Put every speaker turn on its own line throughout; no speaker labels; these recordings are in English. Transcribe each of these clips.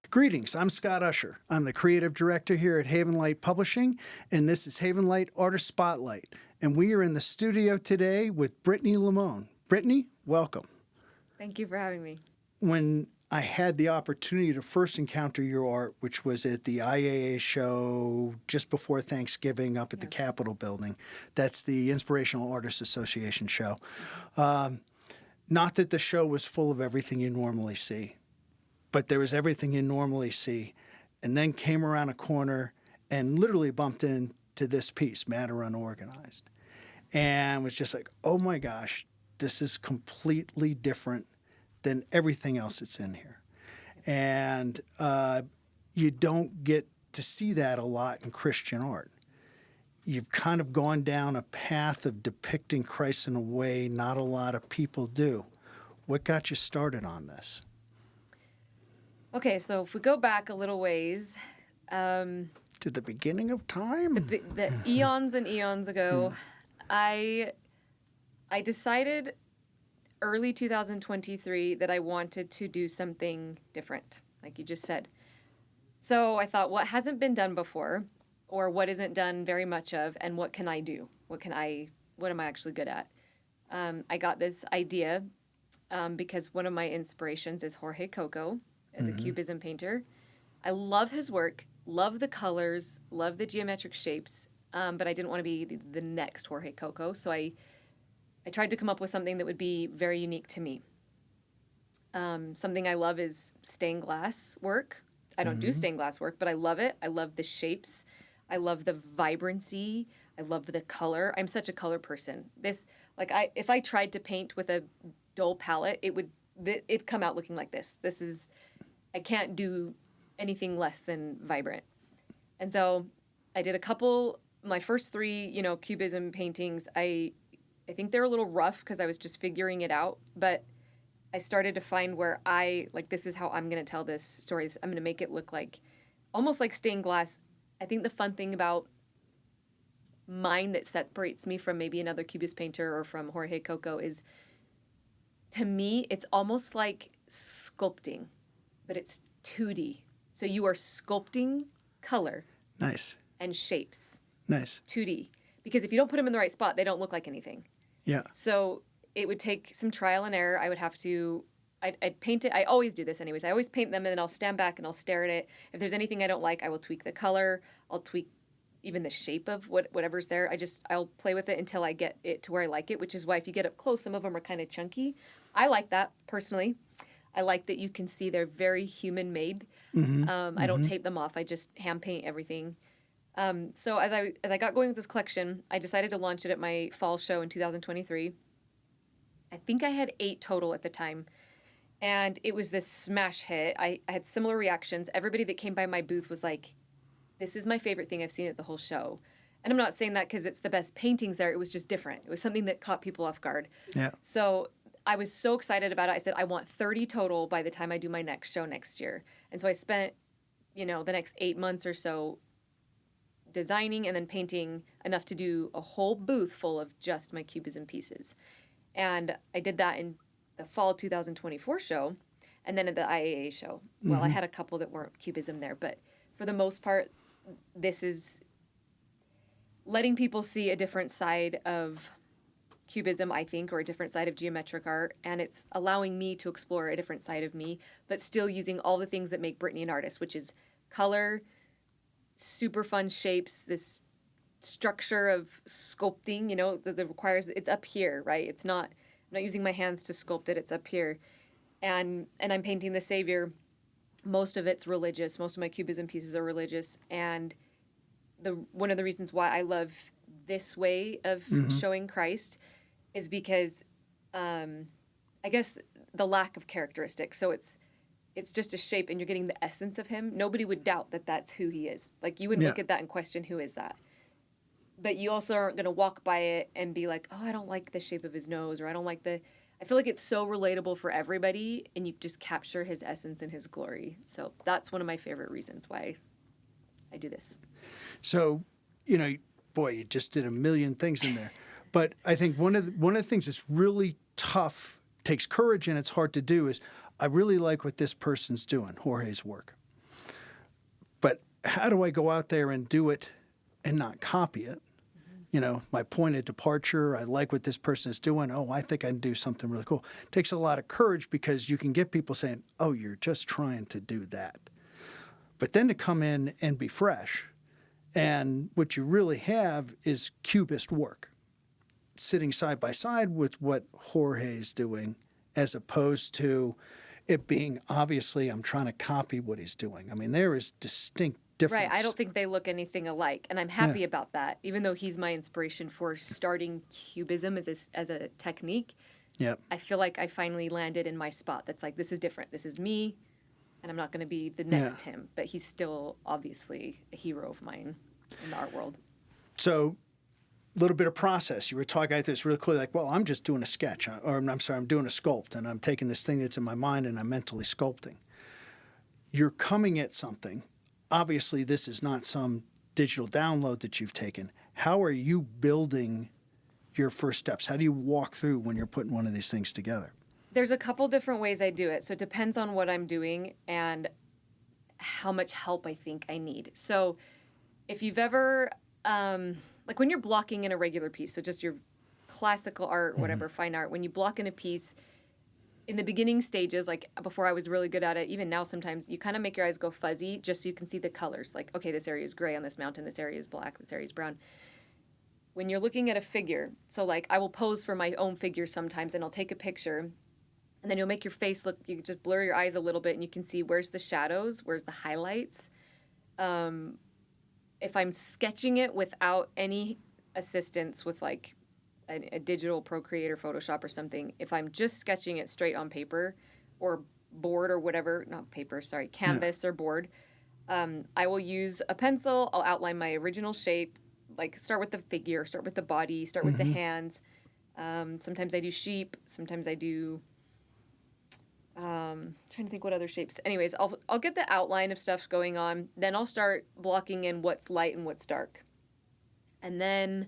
Greetings, I'm Scott Usher. I'm the creative director here at Havenlight Publishing, and this is Havenlight Artist Spotlight. And we are in the studio today with Brittany Lemmon. Brittany, welcome.
Thank you for having me.
When I had the opportunity to first encounter your art, which was at the IAA show just before Thanksgiving up at the Capitol building, that's the Inspirational Artists Association show. Not that the show was full of everything you normally see, but there was everything you normally see, and then came around a corner and literally bumped into this piece, Matter Unorganized, and was just like, oh my gosh, this is completely different than everything else that's in here. And you don't get to see that a lot in Christian art. You've kind of gone down a path of depicting Christ in a way not a lot of people do. What got you started on this?
Okay, so if we go back a little ways,
to the beginning of time?
the eons and eons ago, I decided early 2023 that I wanted to do something different, like you just said. So I thought, what hasn't been done before, or what isn't done very much of, and what can I do? What am I actually good at? I got this idea because one of my inspirations is Jorge Coco as a cubism painter. I love his work, love the colors, love the geometric shapes, but I didn't want to be the next Jorge Coco, so I tried to come up with something that would be very unique to me. Something I love is stained glass work. I don't do stained glass work, but I love it. I love the shapes. I love the vibrancy. I love the color. I'm such a color person. If I tried to paint with a dull palette, it'd come out looking like this. I can't do anything less than vibrant. And so I did my first three, cubism paintings. I think they're a little rough because I was just figuring it out, but I started to find where this is how I'm going to tell this story. I'm going to make it look like almost like stained glass. I think the fun thing about mine that separates me from maybe another cubist painter or from Jorge Coco is, to me, it's almost like sculpting, but it's 2D. So you are sculpting color. Nice. And shapes.
Nice.
2D. Because if you don't put them in the right spot, they don't look like anything.
Yeah.
So it would take some trial and error. I would have to, I'd paint it. I always do this anyways. I always paint them and then I'll stand back and I'll stare at it. If there's anything I don't like, I will tweak the color. I'll tweak even the shape of whatever's there. I'll play with it until I get it to where I like it, which is why if you get up close, some of them are kind of chunky. I like that personally. I like that you can see they're very human made. I don't tape them off. I just hand paint everything. So as I got going with this collection, I decided to launch it at my fall show in 2023. I think I had 8 total at the time. And it was this smash hit. I had similar reactions. Everybody that came by my booth was like, this is my favorite thing I've seen at the whole show. And I'm not saying that because it's the best paintings there. It was just different. It was something that caught people off guard. Yeah. So I was so excited about it. I said, I want 30 total by the time I do my next show next year. And so I spent, the next 8 months or so designing and then painting enough to do a whole booth full of just my cubism pieces. And I did that in the fall 2024 show and then at the IAA show. Well, I had a couple that weren't cubism there, but for the most part, this is letting people see a different side of cubism, I think, or a different side of geometric art, and it's allowing me to explore a different side of me, but still using all the things that make Brittany an artist, which is color, super fun shapes, this structure of sculpting, that requires, it's up here, right? I'm not using my hands to sculpt it, it's up here. And I'm painting the Savior. Most of it's religious. Most of my cubism pieces are religious. And one of the reasons why I love this way of showing Christ is because I guess the lack of characteristics. So it's just a shape and you're getting the essence of him. Nobody would doubt that that's who he is. Like you wouldn't look at that and question, who is that? But you also aren't going to walk by it and be like, oh, I don't like the shape of his nose, or I don't like I feel like it's so relatable for everybody, and you just capture his essence and his glory. So that's one of my favorite reasons why I do this.
So, boy, you just did a million things in there. But I think one of the things that's really tough, takes courage and it's hard to do, is I really like what this person's doing, Jorge's work. But how do I go out there and do it and not copy it? You know, my point of departure, I like what this person is doing. Oh, I think I can do something really cool. It takes a lot of courage because you can get people saying, oh, you're just trying to do that. But then to come in and be fresh. And what you really have is cubist work, sitting side by side with what Jorge's doing, as opposed to it being obviously I'm trying to copy what he's doing. I mean, there is distinct difference.
Right. I don't think they look anything alike. And I'm happy about that, even though he's my inspiration for starting cubism as a technique.
Yep.
I feel like I finally landed in my spot. That's like, this is different. This is me. And I'm not going to be the next him. But he's still obviously a hero of mine in the art world.
So a little bit of process. You were talking about this really clearly, like, well, I'm just doing a sketch. Or I'm sorry, I'm doing a sculpt. And I'm taking this thing that's in my mind and I'm mentally sculpting. You're coming at something. Obviously, this is not some digital download that you've taken. How are you building your first steps? How do you walk through when you're putting one of these things together?
There's a couple different ways I do it. So it depends on what I'm doing and how much help I think I need. So if you've ever, like when you're blocking in a regular piece, so just your classical art, whatever, fine art, when you block in a piece, in the beginning stages, like before I was really good at it, even now sometimes, you kind of make your eyes go fuzzy just so you can see the colors. Like, okay, this area is gray on this mountain, this area is black, this area is brown. When you're looking at a figure, so like I will pose for my own figure sometimes and I'll take a picture and then you'll make your face look, you just blur your eyes a little bit and you can see where's the shadows, where's the highlights. If I'm sketching it without any assistance with like a digital Procreate or Photoshop or something, if I'm just sketching it straight on paper or board or whatever, not paper, sorry, canvas or board, I will use a pencil. I'll outline my original shape, like start with the figure, start with the body, start with the hands. Sometimes I do sheep. Sometimes I do, trying to think what other shapes. Anyways, I'll get the outline of stuff going on. Then I'll start blocking in what's light and what's dark. And then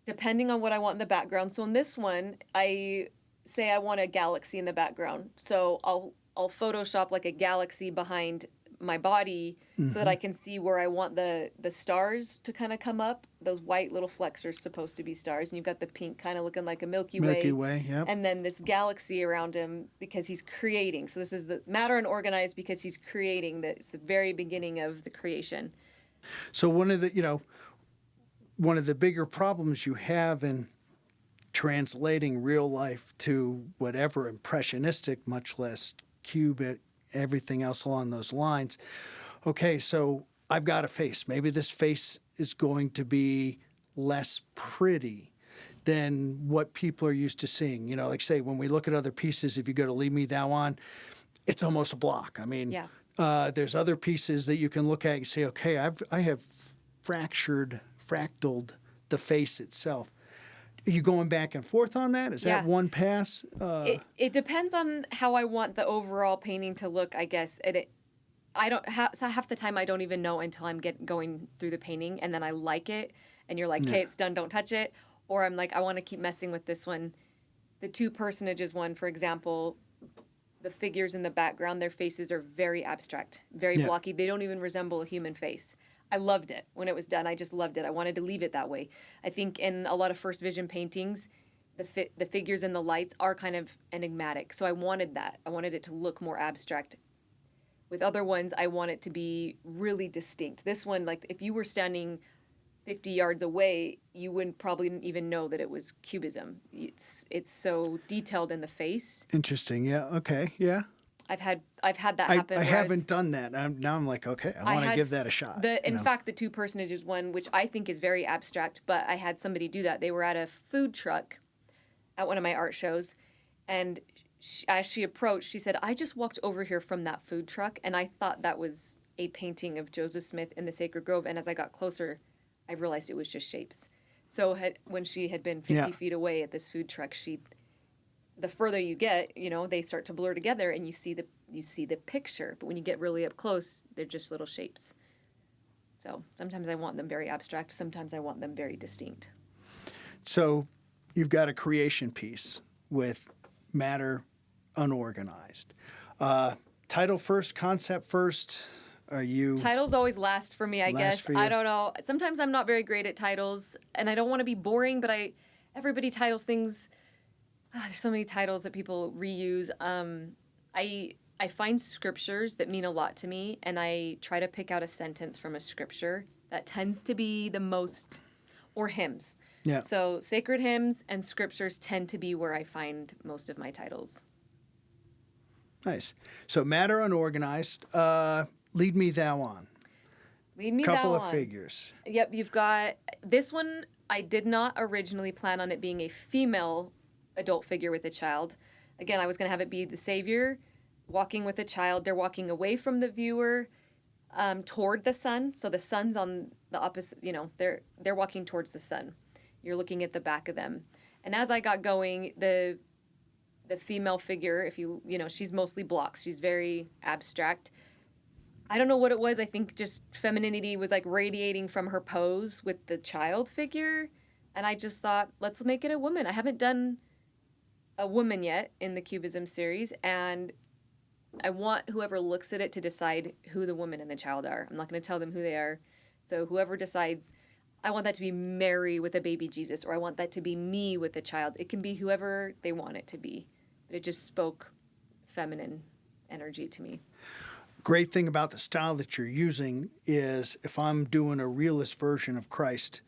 depending on what I want in the background. So in this one, I say I want a galaxy in the background. So I'll Photoshop like a galaxy behind my body so that I can see where I want the stars to kind of come up. Those white little flecks are supposed to be stars. And you've got the pink kind of looking like a Milky Way.
Milky Way, yep.
And then this galaxy around him because he's creating. So this is the matter and organized because he's creating. It's the very beginning of the creation.
So one of the bigger problems you have in translating real life to whatever impressionistic, much less cubic, everything else along those lines. Okay, so I've got a face. Maybe this face is going to be less pretty than what people are used to seeing. You know, like say when we look at other pieces, if you go to Leave Me Thou On, it's almost a block. I mean, there's other pieces that you can look at and say, okay, I have fractaled the face itself. Are you going back and forth on that? Is that one pass?
It depends on how I want the overall painting to look, I guess. I don't half the time I don't even know until I'm going through the painting, and then I like it, and you're like, okay, it's done, don't touch it. Or I'm like, I want to keep messing with this one. The two personages one, for example, the figures in the background, their faces are very abstract, very blocky. They don't even resemble a human face. I loved it when it was done. I just loved it. I wanted to leave it that way. I think in a lot of first vision paintings, the figures and the lights are kind of enigmatic. So I wanted that. I wanted it to look more abstract. With other ones, I want it to be really distinct. This one, like if you were standing 50 yards away, you wouldn't probably even know that it was cubism. It's so detailed in the face.
Interesting. Yeah. Okay. Yeah.
I've had that happen.
I haven't done that. Now I'm like, okay, I want to give that a shot.
In fact, the two personages one, which I think is very abstract, but I had somebody do that. They were at a food truck at one of my art shows, and as she approached, she said, "I just walked over here from that food truck, and I thought that was a painting of Joseph Smith in the Sacred Grove." And as I got closer, I realized it was just shapes. So when she had been 50 feet away at this food truck, the further you get, they start to blur together and you see the picture. But when you get really up close, they're just little shapes. So sometimes I want them very abstract. Sometimes I want them very distinct.
So you've got a creation piece with matter unorganized. Title first, concept first. Are you
Titles always last for me, I
Last
guess.
for you?
I don't know. Sometimes I'm not very great at titles, and I don't want to be boring, but everybody titles things. There's so many titles that people reuse. I find scriptures that mean a lot to me, and I try to pick out a sentence from a scripture that tends to be the most, or hymns.
Yeah.
So sacred hymns and scriptures tend to be where I find most of my titles.
Nice. So matter unorganized. Lead me thou on.
Lead me
Couple
thou
of
on.
figures.
Yep, you've got this one. I did not originally plan on it being a female adult figure with a child. Again, I was going to have it be the savior walking with a child. They're walking away from the viewer toward the sun. So the sun's on the opposite, they're walking towards the sun. You're looking at the back of them. And as I got going, the female figure, she's mostly blocks. She's very abstract. I don't know what it was. I think just femininity was like radiating from her pose with the child figure. And I just thought, let's make it a woman. I haven't done a woman yet in the Cubism series. And I want whoever looks at it to decide who the woman and the child are. I'm not going to tell them who they are. So whoever decides, I want that to be Mary with a baby Jesus, or I want that to be me with a child. It can be whoever they want it to be. But it just spoke feminine energy to me.
Great thing about the style that you're using is if I'm doing a realist version of Christ,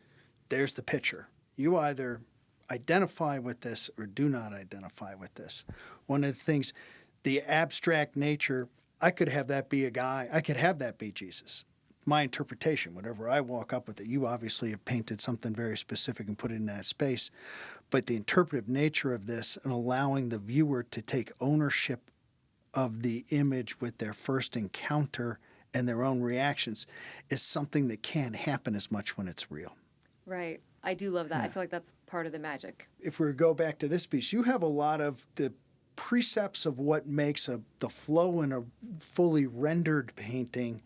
there's the picture. You either identify with this or do not identify with this. One of the things, the abstract nature, I could have that be a guy. I could have that be Jesus. My interpretation, whatever I walk up with it, you obviously have painted something very specific and put it in that space. But the interpretive nature of this and allowing the viewer to take ownership of the image with their first encounter and their own reactions is something that can't happen as much when it's real.
Right. I do love that.
Yeah.
I feel like that's part of the magic.
If we go back to this piece, you have a lot of the precepts of what makes the flow in a fully rendered painting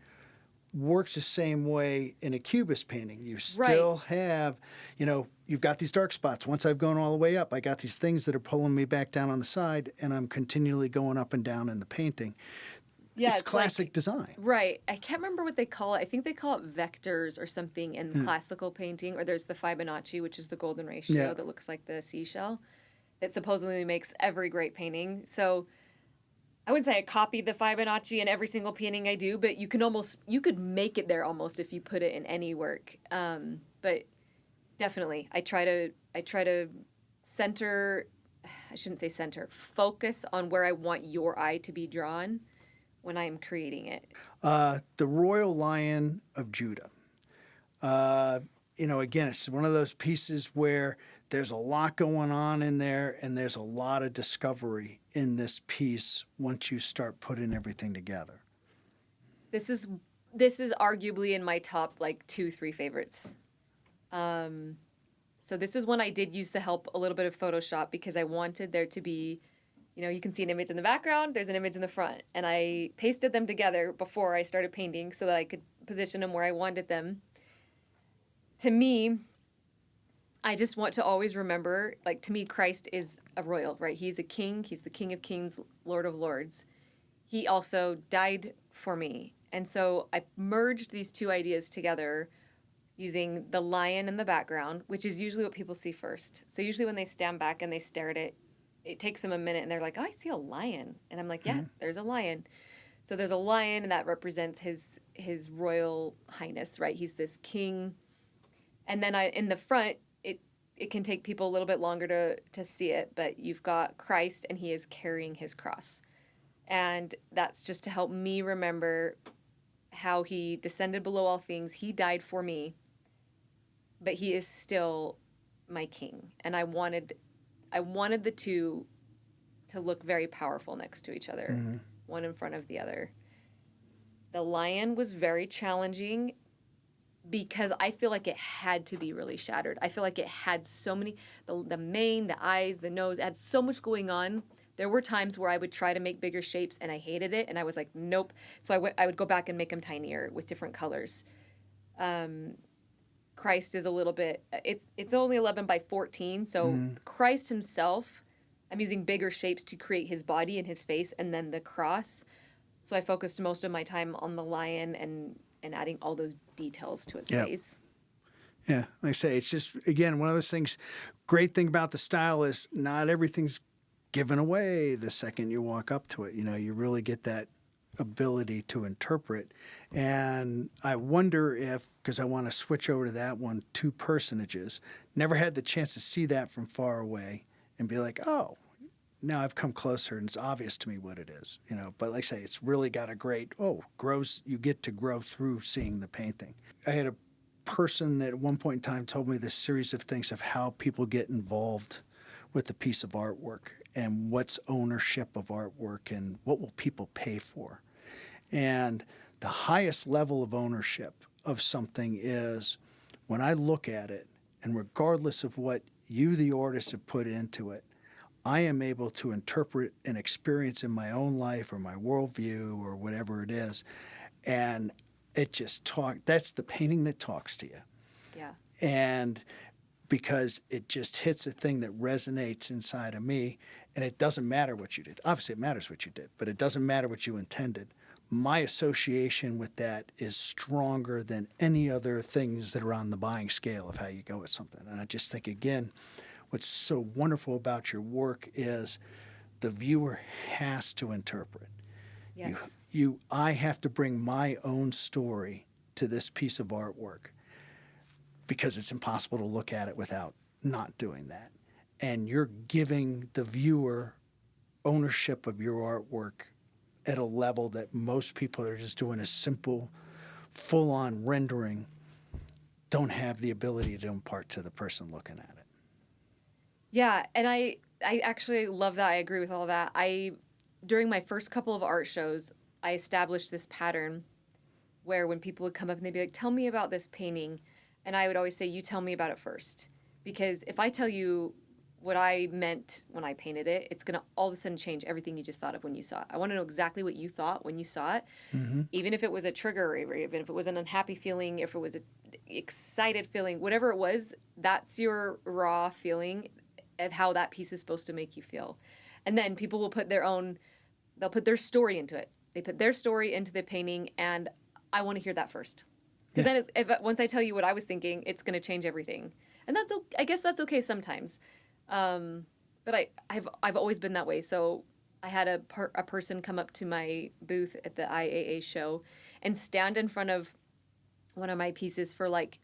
works the same way in a cubist painting. You still have, you've got these dark spots. Once I've gone all the way up, I got these things that are pulling me back down on the side, and I'm continually going up and down in the painting.
Yeah,
it's classic design.
Right. I can't remember what they call it. I think they call it vectors or something in classical painting, or there's the Fibonacci, which is the golden ratio that looks like the seashell. That supposedly makes every great painting. So I wouldn't say I copied the Fibonacci in every single painting I do, but you could make it there almost if you put it in any work. But definitely, I try to center. I shouldn't say center. Focus on where I want your eye to be drawn when I am creating it.
The Royal Lion of Judah. Again, it's one of those pieces where there's a lot going on in there, and there's a lot of discovery in this piece once you start putting everything together.
This is arguably in my top 2-3 favorites. So this is one I did use the help a little bit of Photoshop because I wanted there to be, you can see an image in the background, there's an image in the front, and I pasted them together before I started painting so that I could position them where I wanted them. To me, I just want to always remember, to me, Christ is a royal, right? He's a king. He's the King of Kings, Lord of Lords. He also died for me. And so I merged these two ideas together using the lion in the background, which is usually what people see first. So usually when they stand back and they stare at it, it takes them a minute and they're like, oh, I see a lion. And I'm like, yeah, there's a lion. So there's a lion, and that represents his royal highness, right? He's this king. And then in the front, it can take people a little bit longer to see it, but you've got Christ, and he is carrying his cross. And that's just to help me remember how he descended below all things. He died for me, but he is still my king. And I wanted the two to look very powerful next to each other, one in front of the other. The lion was very challenging because I feel like it had to be really shattered. I feel like it had so many, the mane, the eyes, the nose, it had so much going on. There were times where I would try to make bigger shapes and I hated it, and I was like, nope. So I would go back and make them tinier with different colors. Christ is a little bit, it's only 11 by 14, so Christ himself, I'm using bigger shapes to create his body and his face, and then the cross. So I focused most of my time on the lion and adding all those details to its
Yep.
face.
Yeah, like I say, it's just, again, one of those things. Great thing about the style is not everything's given away the second you walk up to it. You know, you really get that ability to interpret. And I wonder if, because I want to switch over to that one, two personages, never had the chance to see that from far away and be like, oh, now I've come closer and it's obvious to me what it is, you know. But like I say, it's really got a great, you get to grow through seeing the painting. I had a person that at one point in time told me this series of things of how people get involved with a piece of artwork and what's ownership of artwork and what will people pay for. And the highest level of ownership of something is when I look at it, and regardless of what you, the artist, have put into it, I am able to interpret an experience in my own life or my worldview or whatever it is. And that's the painting that talks to you.
Yeah.
And because it just hits a thing that resonates inside of me, and it doesn't matter what you did. Obviously, it matters what you did, but it doesn't matter what you intended. My association with that is stronger than any other things that are on the buying scale of how you go with something. And I just think, again, what's so wonderful about your work is the viewer has to interpret.
Yes.
I have to bring my own story to this piece of artwork because it's impossible to look at it without not doing that. And you're giving the viewer ownership of your artwork at a level that most people that are just doing a simple, full-on rendering don't have the ability to impart to the person looking at it.
Yeah, and I actually love that. I agree with all that. During my first couple of art shows, I established this pattern where when people would come up and they'd be like, tell me about this painting. And I would always say, you tell me about it first. Because if I tell you what I meant when I painted it, it's going to all of a sudden change everything you just thought of when you saw it. I want to know exactly what you thought when you saw it.
Mm-hmm.
Even if it was a trigger, or even if it was an unhappy feeling, if it was an excited feeling, whatever it was, that's your raw feeling of how that piece is supposed to make you feel. And then people will put they'll put their story into it. They put their story into the painting, and I want to hear that first. Because then once I tell you what I was thinking, it's going to change everything. And I guess that's okay sometimes. But I've always been that way. So I had a person come up to my booth at the IAA show and stand in front of one of my pieces for like,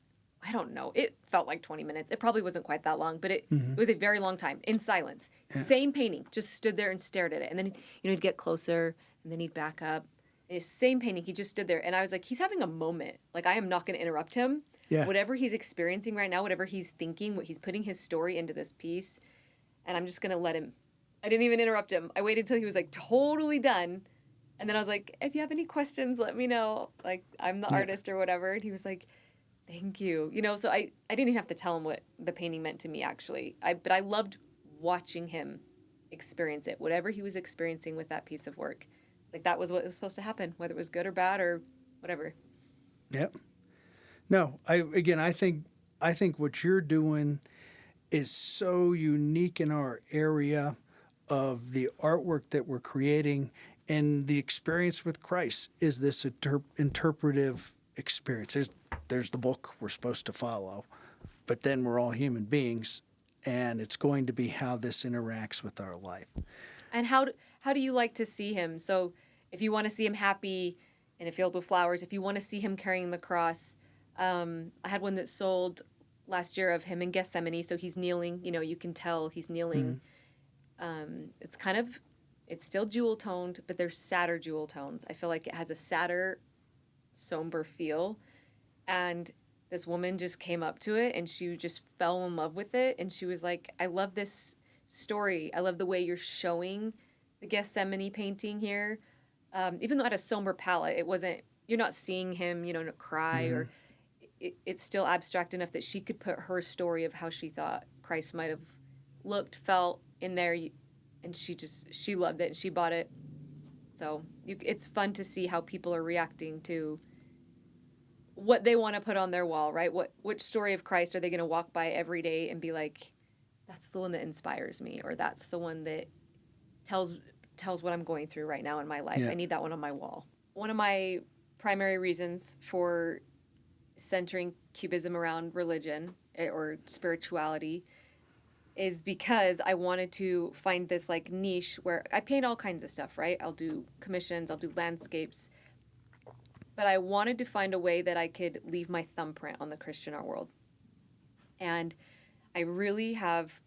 I don't know, it felt like 20 minutes. It probably wasn't quite that long, but it was a very long time in silence. Yeah. Same painting, just stood there and stared at it. And then, he'd get closer and then he'd back up. And his same painting, he just stood there. And I was like, he's having a moment. Like, I am not going to interrupt him. Yeah. Whatever he's experiencing right now, whatever he's thinking, what he's putting his story into this piece. And I'm just going to let him. I didn't even interrupt him. I waited till he was like totally done. And then I was like, if you have any questions, let me know. Like, I'm the artist or whatever. And he was like, thank you. So I didn't even have to tell him what the painting meant to me, actually. But I loved watching him experience it. Whatever he was experiencing with that piece of work. Like, that was what was supposed to happen, whether it was good or bad or whatever.
Yep. No, I think what you're doing is so unique in our area of the artwork that we're creating, and the experience with Christ is this interpretive experience. There's the book we're supposed to follow, but then we're all human beings, and it's going to be how this interacts with our life.
And how do you like to see him? So if you want to see him happy in a field with flowers, if you want to see him carrying the cross, I had one that sold last year of him in Gethsemane, so he's kneeling. You can tell he's kneeling. Mm-hmm. It's still jewel toned, but there's sadder jewel tones. I feel like it has a sadder, somber feel. And this woman just came up to it, and she just fell in love with it. And she was like, I love this story. I love the way you're showing the Gethsemane painting here. Even though it had a somber palette, you're not seeing him, cry, or it's still abstract enough that she could put her story of how she thought Christ might have looked, felt in there, and she loved it and she bought it. So it's fun to see how people are reacting to what they want to put on their wall, right? Which story of Christ are they going to walk by every day and be like, that's the one that inspires me, or that's the one that tells tells what I'm going through right now in my life.
Yeah.
I need that one on my wall. One of my primary reasons for centering cubism around religion or spirituality is because I wanted to find this like niche where I paint all kinds of stuff, right? I'll do commissions, I'll do landscapes, but I wanted to find a way that I could leave my thumbprint on the Christian art world. And I really have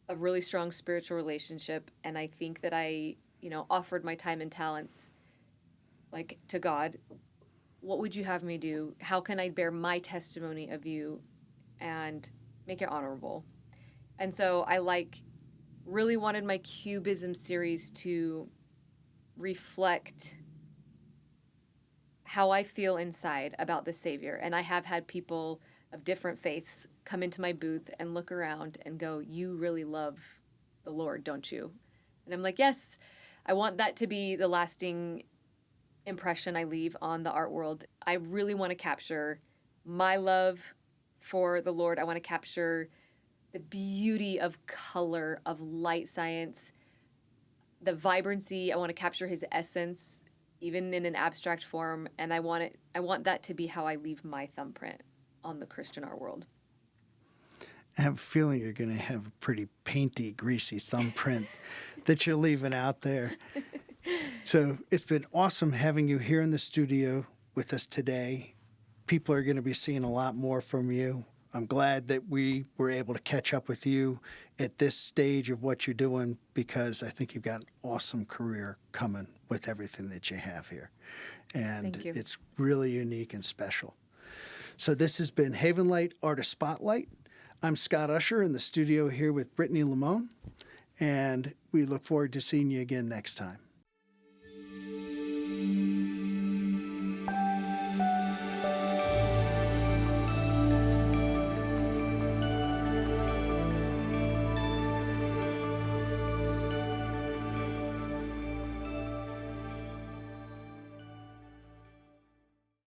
a really strong spiritual relationship, and I think that I, offered my time and talents like to God. What would you have me do? How can I bear my testimony of you and make it honorable? And so I really wanted my cubism series to reflect how I feel inside about the Savior. And I have had people of different faiths come into my booth and look around and go, "You really love the Lord, don't you?" And I'm like, yes, I want that to be the lasting impression I leave on the art world. I really want to capture my love for the Lord. I want to capture the beauty of color, of light science, the vibrancy. I want to capture his essence, even in an abstract form. And I want that to be how I leave my thumbprint on the Christian art world.
I have a feeling you're going to have a pretty painty, greasy thumbprint that you're leaving out there. So it's been awesome having you here in the studio with us today. People are going to be seeing a lot more from you. I'm glad that we were able to catch up with you at this stage of what you're doing, because I think you've got an awesome career coming with everything that you have here. And
Thank you.
It's really unique and special. So this has been Havenlight Artist Spotlight. I'm Scott Usher in the studio here with Brittany Lemmon, and we look forward to seeing you again next time.